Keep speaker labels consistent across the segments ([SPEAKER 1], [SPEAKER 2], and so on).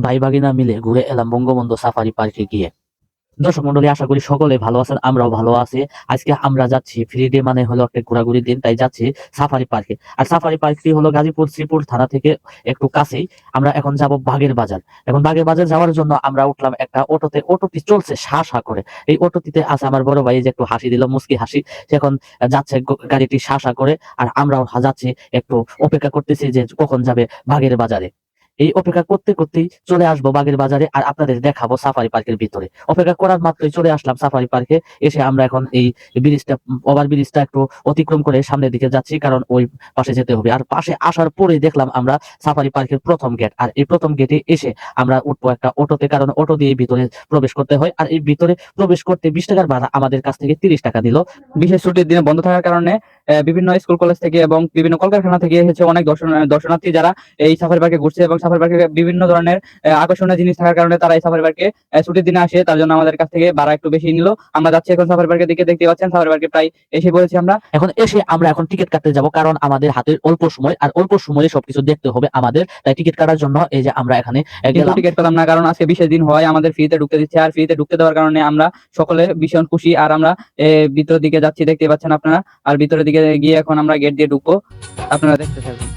[SPEAKER 1] ভাই ভাগিনা মিলে ঘুরে এলাম বঙ্গবন্ধু সাফারি পার্কে গিয়ে। দর্শক মন্ডলী, আশা করি সকলে ভালো আছেন, আমরাও ভালো আছি। আজকে আমরা যাচ্ছি ফ্রি ডে, মানে হলো একটা ঘোরাঘুরি দিন, তাই যাচ্ছি সাফারি পার্কে। আর সাফারি পার্কটি হলো গাজীপুর শ্রীপুর থানা থেকে একটু কাছেই। আমরা এখন যাব বাগের বাজার। এখন বাগের বাজার যাওয়ার জন্য আমরা উঠলাম একটা অটোতে। অটোটি চলছে সা সা করে। এই অটোটিতে আছে আমার বড় ভাই, যে একটু হাসি দিল, মুস্কি হাসি। সে এখন যাচ্ছে গাড়িটি সা সা করে, আর আমরাও যাচ্ছি, একটু অপেক্ষা করতেছি যে কখন যাবে বাগের বাজারে। এই অপেক্ষা করতে করতেই চলে আসবো বাগের বাজারে, আর আপনাদের দেখাবো সাফারি পার্কের ভিতরে। অপেক্ষা করার মাত্রই চলে আসলাম সাফারি পার্কে। এসে আমরা এখন এই ব্রিজটা, ওভার ব্রিজটা একটু অতিক্রম করে সামনের দিকে যাচ্ছি, কারণ ওই পাশে যেতে হবে। আর পাশে আসার পরেই দেখলাম আমরা সাফারি পার্কের প্রথম গেট। আর এই প্রথম গেটে এসে আমরা উঠবো একটা অটোতে, কারণ অটো দিয়ে ভিতরে প্রবেশ করতে হয়। আর এই ভিতরে প্রবেশ করতে 20 টাকার ভাড়া আমাদের কাছ থেকে 30 টাকা দিল।
[SPEAKER 2] বিশেষ ছুটির দিনে বন্ধ থাকার কারণে বিভিন্ন স্কুল কলেজ থেকে এবং বিভিন্ন কলকারখানা থেকে এসেছে অনেক দর্শনার্থী, যারা এই সাফারি পার্কে ঘুরছে এবং সাফারি পার্কে বিভিন্ন ধরনের আকর্ষণীয় জিনিস থাকার কারণে তারা এই সাফারি পার্কে ছুটির দিনে আসে। তার জন্য আমাদের কাছ থেকে ভাড়া একটু বেশি নিল। আমরা যাচ্ছি এখন সাফারি পার্কের দিকে। দেখতে পাচ্ছেন সাফারি পার্কে প্রায় এসে পড়েছি আমরা।
[SPEAKER 1] আমরা এখন টিকিট কাটতে যাব, কারণ আমাদের হাতে অল্প সময়, আর অল্প সময়ে সবকিছু দেখতে হবে আমাদের। তাই টিকিট কাটার জন্য এই যে আমরা এখানে
[SPEAKER 2] কিন্তু টিকিট পেলাম না, কারণ আজকে বিশেষ দিন হয়, আমাদের ফ্রিতে ঢুকতে দিচ্ছে। আর ফ্রিতে ঢুকতে দেওয়ার কারণে আমরা সকলে ভীষণ খুশি। আর আমরা ভিতরের দিকে যাচ্ছি, দেখতে পাচ্ছেন আপনারা। আর ভিতরের দিকে গিয়ে এখন আমরা গেট দিয়ে ঢুকবো, আপনারা দেখতে থাকুন।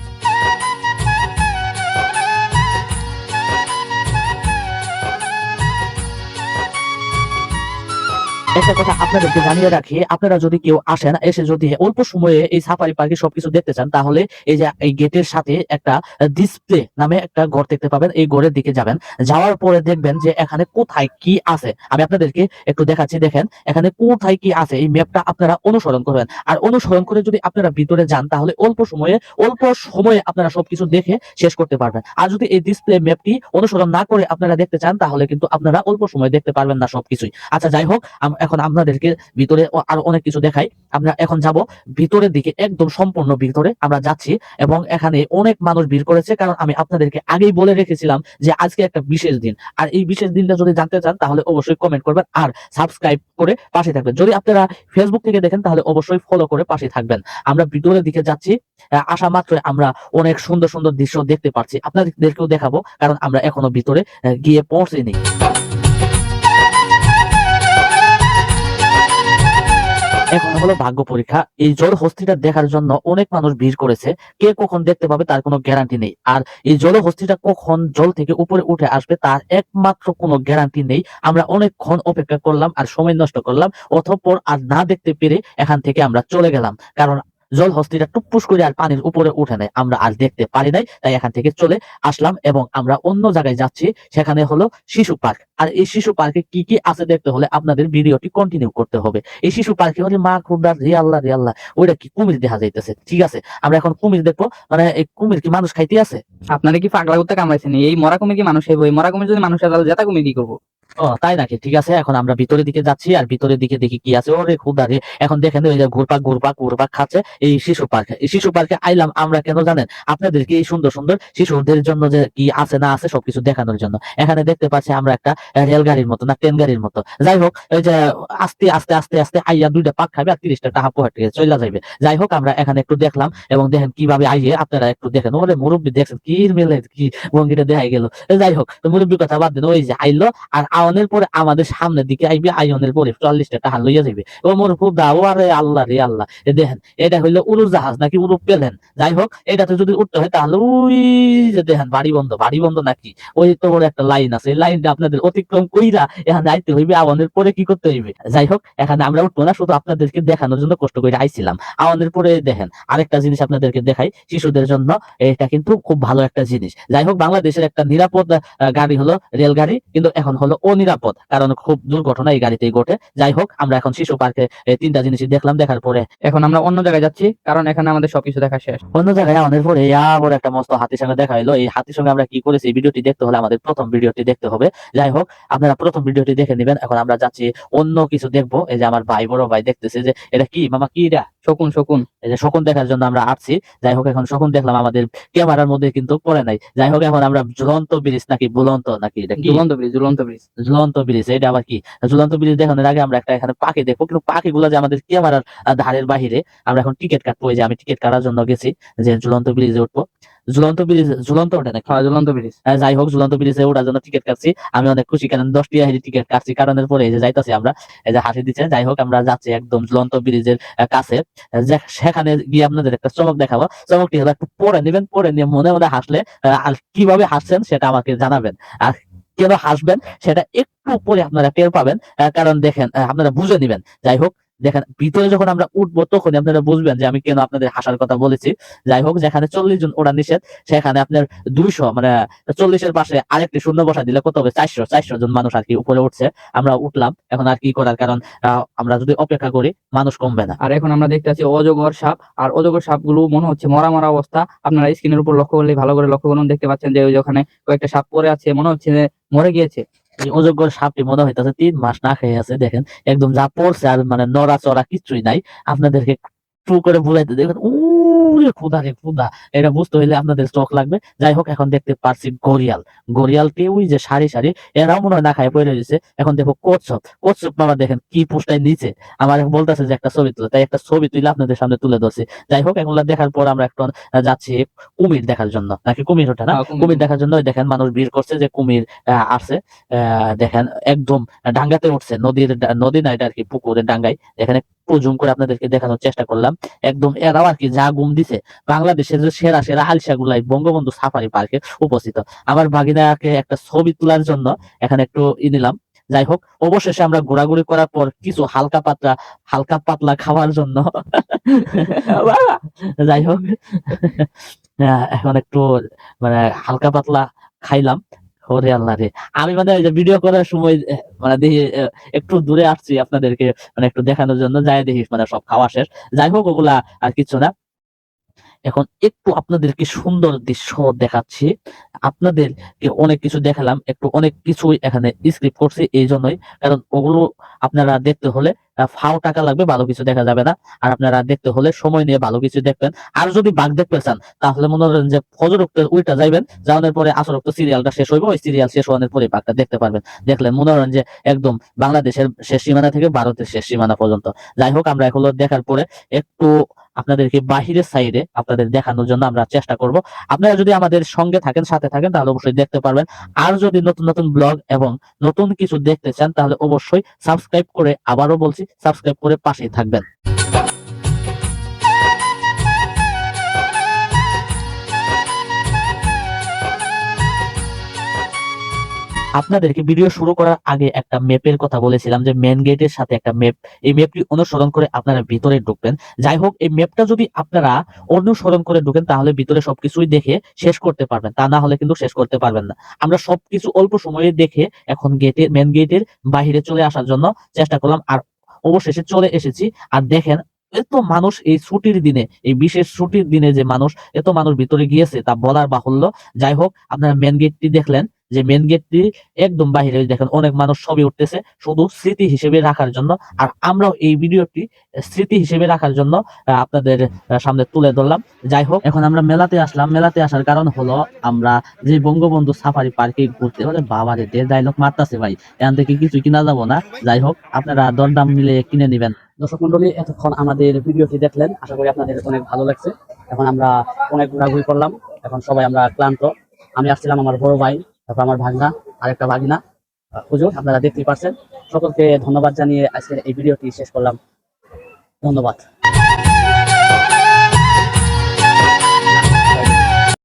[SPEAKER 1] একটা কথা আপনাদেরকে জানিয়ে রাখি, আপনারা যদি কেউ আসেন, এসে যদি অল্প সময়ে এই সাফারি পার্কে সবকিছু দেখতে চান, তাহলে এই যে এই গেটের সাথে একটা ডিসপ্লে নামে একটা ঘর দেখতে পাবেন। এই ঘরের দিকে যাবেন, যাওয়ার পরে দেখবেন যে এখানে কোথায় কি আছে। আমি আপনাদেরকে একটু দেখাচ্ছি, দেখেন এখানে কোথায় কি আছে। এই ম্যাপটা আপনারা অনুসরণ করবেন, আর অনুসরণ করে যদি আপনারা ভিতরে যান, তাহলে অল্প সময়ে আপনারা সবকিছু দেখে শেষ করতে পারবেন। আর যদি এই ডিসপ্লে ম্যাপটি অনুসরণ না করে আপনারা দেখতে চান, তাহলে কিন্তু আপনারা অল্প সময় দেখতে পারবেন না সবকিছুই। আচ্ছা, যাই হোক, এখন আপনাদেরকে ভিতরে আরো অনেক কিছু দেখাই। আমরা এখন যাব ভিতরের দিকে, একদম সম্পূর্ণ ভিতরে আমরা যাচ্ছি। এবং এখানে অনেক মানুষ ভিড় করেছে, কারণ আমি আপনাদেরকে আগেই বলে রেখেছিলাম যে আজকে একটা বিশেষ দিন। আর এই বিশেষ দিনটা যদি জানতে চান, তাহলে অবশ্যই কমেন্ট করবেন আর সাবস্ক্রাইব করে পাশে থাকবেন। যদি আপনারা ফেসবুক থেকে দেখেন, তাহলে অবশ্যই ফলো করে পাশে থাকবেন। আমরা ভিতরের দিকে যাচ্ছি। আসা মাত্রই আমরা অনেক সুন্দর সুন্দর দৃশ্য দেখতে পাচ্ছি, আপনাদেরকেও দেখাবো, কারণ আমরা এখনো ভিতরে গিয়ে পৌঁছিনি। এখন হলো ভাগ্য পরীক্ষা। এই জলহস্তিটা দেখার জন্য অনেক মানুষ ভিড় করেছে। কে কখন দেখতে পাবে তার কোনো গ্যারান্টি নেই। আর এই জলহস্তিটা কখন জল থেকে উপরে উঠে আসবে তার একমাত্র কোনো গ্যারান্টি নেই। আমরা অনেকক্ষণ অপেক্ষা করলাম আর সময় নষ্ট করলাম, অতঃপর আর না দেখতে পেরে এখান থেকে আমরা চলে গেলাম, কারণ জলহস্তিটা টুপ্পুস করে আর পানির উপরে উঠে নেয়, আমরা আর দেখতে পারি নাই। তাই এখান থেকে চলে আসলাম এবং আমরা অন্য জায়গায় যাচ্ছি। সেখানে হলো শিশু পার্ক। আর এই শিশু পার্কে কি কি আছে দেখতে হলে আপনাদের ভিডিওটি কন্টিনিউ করতে হবে। এই শিশু পার্কে ওরে মা খুদা, রে আল্লাহ রে আল্লাহ, ওইটা কি কুমির দেখা যাইতেছে। ঠিক আছে, আমরা এখন কুমির দেখবো। মানে এই কুমির কি মানুষ খাইতে আছে?
[SPEAKER 2] আপনারা কি পাগলা কুত্তা কামড়াইছেন? এই মরা কুমির কি মানুষ খাইবো? এই মরা কুমির যদি মানুষ খায়, তাহলে জেতা কুমির কি করবো?
[SPEAKER 1] ও তাই নাকি? ঠিক আছে, এখন আমরা ভিতরের দিকে যাচ্ছি, আর ভিতরের দিকে দেখি কি আছে। ওরে খুদা রে, এখন দেখেন ওই যে ঘুরপাক ঘুরপাক ঘুরপাক খাচ্ছে এই শিশু পার্কে। এই শিশু পার্কে আইলাম আমরা কেন জানেন? আপনাদেরকে এই সুন্দর সুন্দর শিশুদের জন্য যে কি আছে না আছে সবকিছু দেখানোর জন্য। এখানে দেখতে পাচ্ছি আমরা একটা রেলগাড়ির মতো, না ট্রেন গাড়ির মতো। যাই হোক, ওই যে আস্তে আস্তে আস্তে আস্তে আইয়া দুইটা পাক খাবে আর 30 টাকা হাফ চলে যাবে। যাই হোক, আমরা এখানে একটু দেখলাম এবং দেখেন কিভাবে আইয়ে, আপনারা একটু দেখেন। ওরে মুরব্বী দেখছেন কি মেলে, কি ভঙ্গিটা দেখাই গেল। যাই হোক, তো মুরব্বীর কথা বাদ দেন। ওই যে আইলো, আর আওয়ানের পরে আমাদের সামনের দিকে আইবে, আইনের পরে 40 টাকা লইয়া যাবে। ও মোর খুব দা, ও আরে আল্লাহ রে আল্লাহ। দেখেন এটা হইলো উড়োজাহাজ নাকি প্লেন। যাই হোক, এটাতে যদি উঠতে হয়, তাহলে ওই যে দেখেন বাড়ি বন্ধ নাকি, ওই তো বড় একটা লাইন আছে। এই লাইনটা আপনাদের অতিক্রম কইরা এখানে আইতে হইবে। আওয়ানের পরে কি করতে হইবে? যাই হোক, এখানে আমরা উঠবো না, শুধু আপনাদেরকে দেখানোর জন্য কষ্ট করে আইছিলাম। আওয়ানের পরে দেখেন আরেকটা জিনিস আপনাদেরকে দেখাই শিশুদের জন্য। এটা কিন্তু খুব ভালো একটা জিনিস। যাই হোক, বাংলাদেশের একটা নিরাপদ গাড়ি হলো রেলগাড়ি, কিন্তু এখন হলো অনিরাপদ, কারণ খুব দুর্ঘটনা এই গাড়িতেই ঘটে। যাই হোক, আমরা এখন শিশু পার্কে তিনটা জিনিসই দেখলাম। দেখার পরে
[SPEAKER 2] এখন আমরা অন্য জায়গায় যাচ্ছি, কারণ এখানে আমাদের সবকিছু দেখা শেষ।
[SPEAKER 1] অন্য জায়গায় আমাদের পরে বড় একটা মস্ত হাতির সঙ্গে দেখা হলো। এই হাতির সঙ্গে আমরা কি করেছি, ভিডিওটি দেখতে হলে আমাদের প্রথম ভিডিওটি দেখতে হবে। যাই হোক, আপনারা প্রথম ভিডিওটি দেখে নেবেন। এখন আমরা যাচ্ছি অন্য কিছু দেখবো। এই যে আমার ভাই, বড় ভাই দেখতেছে যে এটা কি মামা, কি এটা?
[SPEAKER 2] শকুন।
[SPEAKER 1] এই যে শকুন দেখার জন্য আমরা আসছি। যাই হোক, এখন শকুন দেখলাম, আমাদের ক্যামেরার মধ্যে কিন্তু পড়ে নাই। যাই হোক, এখন আমরা ঝুলন্ত ব্রিজ নাকি বুলন্ত নাকি এটা কি?
[SPEAKER 2] ঝুলন্ত ব্রিজ।
[SPEAKER 1] ঝুলন্ত ব্রিজ, এটা আবার কি? ঝুলন্ত ব্রিজ দেখানোর আগে আমরা একটা এখানে পাখি দেখবো, কিন্তু পাখিগুলো যে আমাদের ক্যামেরার ধারের বাহিরে। আমরা এখন টিকিট কাটবো, এই যে আমি টিকিট কাটার জন্য গেছি, যে ঝুলন্ত ব্রিজে উঠবো। ঝুলন্ত ব্রিজ, ঝুলন্ত ওঠে নাকি?
[SPEAKER 2] হ্যাঁ, ঝুলন্ত ব্রিজ।
[SPEAKER 1] যাই হোক, ঝুলন্ত ব্রিজে ওঠার জন্য টিকিট কাটছি। আমি অনেক খুশি, কারণ 10 টিয়া টিকিট কাটছি, কারণের পরে এই যে যাইতাছি আমরা, এই যে হাসি দিচ্ছে। যাই হোক, আমরা যাচ্ছি একদম ঝুলন্ত ব্রিজের কাছে। সেখানে গিয়ে আপনাদের একটা চমক দেখাবো। চমকটি হলো একটু পরে নেবেন, পরে নিয়ে মনে মনে হাসলে, আর কিভাবে হাসছেন সেটা আমাকে জানাবেন। আর কেন হাসবেন সেটা একটু পরে আপনারা টের পাবেন, কারণ দেখেন, আপনারা বুঝে নিবেন। যাই হোক, দেখেন ভিতরে যখন আমরা উঠবো তখনই আপনারা বুঝবেন যে আমি কেন আপনাদের হাসার কথা বলেছি। যাই হোক, যেখানে 40 জন ওড়া নিষেধ, সেখানে আপনার 200, মানে 40-এর পাশে আরেকটি শূন্য বসা দিলে কত হবে? 400 জন মানুষ আর কি উপরে উঠছে। আমরা উঠলাম, এখন আর কি করার, কারণ আমরা যদি অপেক্ষা করি মানুষ কমবে না।
[SPEAKER 2] আর এখন আমরা দেখতে পাচ্ছি অজগর সাপ, আর অজগর সাপগুলো মনে হচ্ছে মরা মরা অবস্থা। আপনারা স্ক্রিনের উপর লক্ষ্য করলে ভালো করে লক্ষ্য করুন, দেখতে পাচ্ছেন যে ওই যে ওখানে কয়েকটা সাপ পড়ে আছে, মনে হচ্ছে যে মরে গিয়েছে।
[SPEAKER 1] এই অজগর সাপটি মনে হইতেছে 3 মাস না খেয়ে আছে। দেখেন একদম যা পড়ছে, আর মানে নড়াচড়া কিছুই নাই। আপনাদেরকে টু করে বুঝাইতে দেখেন, উরে ক্ষুধা রে ক্ষুধা, এটা বুঝতে হইলে আপনাদের চোখ লাগবে। যাই হোক, এখন দেখতে পারছি গরিয়াল। গরিয়ালটি ওই যে সারি সারি, এরাও মনে হয় না খায় পড়ে রয়েছে। এখন দেখো কচ্ছপ, কচ্ছপ মামা দেখেন কি পুষ্টায় নিচে। আমার বলতেছে যে একটা ছবি তুলে, তাই একটা ছবি তুলে আপনাদের সামনে তুলে ধরছি। যাই হোক, এগুলো দেখার পর আমরা এখন যাচ্ছি কুমির দেখার জন্য, নাকি কুমির ওঠে না, কুমির দেখার জন্য। ওই দেখেন মানুষ ভিড় করছে, যে কুমির আসছে। দেখেন একদম ডাঙ্গাতে উঠছে, নদী না এটা আর কি, পুকুরের ডাঙ্গায়। এখানে একটু জুম করে আপনাদেরকে দেখানোর চেষ্টা করলাম। একদম এরাও আর কি যা গুম দিছে। বাংলাদেশের যে সেরা সেরা আলসা গুলাই বঙ্গবন্ধু সাফারি পার্কে উপস্থিত। আমার ভাগিনাকে একটা ছবি তোলার জন্য এখানে একটু নিলাম। যাই হোক, অবশেষে আমরা ঘোরাঘুরি করার পর কিছু হালকা পাতলা খাওয়ার জন্য যাই হোক, এখন একটু মানে হালকা পাতলা খাইলাম। ওরে আল্লাহ রে, আমি মানে ওই যে ভিডিও করার সময় মানে দেখি একটু দূরে আসছি আপনাদেরকে মানে একটু দেখানোর জন্য, যাই দেখি মানে সব খাওয়া শেষ। যাই হোক, ওগুলা আর কিছু না। এখন একটু আপনাদেরকে সুন্দর দৃশ্য দেখাচ্ছি। আপনাদেরকে অনেক কিছু দেখালাম, একটু অনেক কিছুই এখানে স্ক্রিপ্ট করছি এই জন্যই, কারণ ওগুলো আপনারা দেখতে হলে ফাও টাকা লাগবে, ভালো কিছু দেখা যাবে না। আর আপনারা দেখতে হলে সময় নিয়ে ভালো কিছু দেখবেন। আর যদি বাঘ দেখতে চান, তাহলে মনে করেন যে ফজর উঠতে উল্টা যাইবেন, যাওয়ার পরে আসর উক্ত সিরিয়ালটা শেষ হইব, ওই সিরিয়াল শেষ হওয়ার পরে বাঘটা দেখতে পারবেন। দেখলেন মনে করেন যে একদম বাংলাদেশের শেষ সীমানা থেকে ভারতের শেষ সীমানা পর্যন্ত। যাই হোক, আমরা এগুলো দেখার পরে একটু আপনাদেরকে বাহিরের সাইডে আপনাদের দেখানোর জন্য আমরা চেষ্টা করব। আপনারা যদি আমাদের সঙ্গে থাকেন, সাথে থাকেন, তাহলে অবশ্যই দেখতে পারবেন। আর যদি নতুন নতুন ব্লগ এবং নতুন কিছু দেখতে চান, তাহলে অবশ্যই সাবস্ক্রাইব করে, আবারও বলছি, সাবস্ক্রাইব করে পাশেই থাকবেন। আপনাদেরকে ভিডিও শুরু করার আগে একটা ম্যাপের কথা বলেছিলাম, যে মেন গেটের সাথে একটা ম্যাপ, এই ম্যাপটি অনুসরণ করে আপনারা ভিতরে ঢুকবেন। যাই হোক, এই ম্যাপটা যদি আপনারা অনুসরণ করে ঢুকেন, তাহলে ভিতরে সবকিছুই দেখে শেষ করতে পারবেন, তা না হলে কিন্তু শেষ করতে পারবেন না। আমরা সবকিছু অল্প সময়ে দেখে এখন মেন গেটের বাহিরে চলে আসার জন্য চেষ্টা করলাম, আর অবশেষে চলে এসেছি। আর দেখেন এত মানুষ এই ছুটির দিনে, এই বিশেষ ছুটির দিনে যে মানুষ, এত মানুষ ভিতরে গিয়েছে তা বলার বাহুল্য। যাই হোক, আপনারা মেন গেটটি দেখলেন, যে মেন গেটটি একদম বাহিরে দেখেন অনেক মানুষ ছবি উঠতেছে, শুধু স্মৃতি হিসেবে রাখার জন্য। আর আমরাও এই ভিডিওটি স্মৃতি হিসেবে রাখার জন্য আপনাদের সামনে তুলে ধরলাম। যাই হোক, এখন আমরা মেলাতে আসলাম। মেলাতে আসার কারণ হলো, আমরা যে বঙ্গবন্ধু সাফারি পার্কে ঘুরতে, বাবা রে ডায়লগ মারতাছে ভাই, এখান থেকে কিছু কিনা যাবো না। যাই হোক, আপনারা দরদাম মিলে কিনে নিবেন। দর্শক মন্ডলী, এতক্ষণ আমাদের ভিডিওটি দেখলেন, আশা করি আপনাদের অনেক ভালো লাগছে। এখন আমরা অনেক ঘোরাঘুরি করলাম, এখন সবাই আমরা ক্লান্ত। আমি আসছিলাম, আমার বড় ভাই, তারপর আমার ভাগনা, আরেকটা ভাগিনা, হুজুর, আপনারা দেখতেই পাচ্ছেন। সকলকে ধন্যবাদ জানিয়ে আজকের এই ভিডিওটি শেষ করলাম। ধন্যবাদ।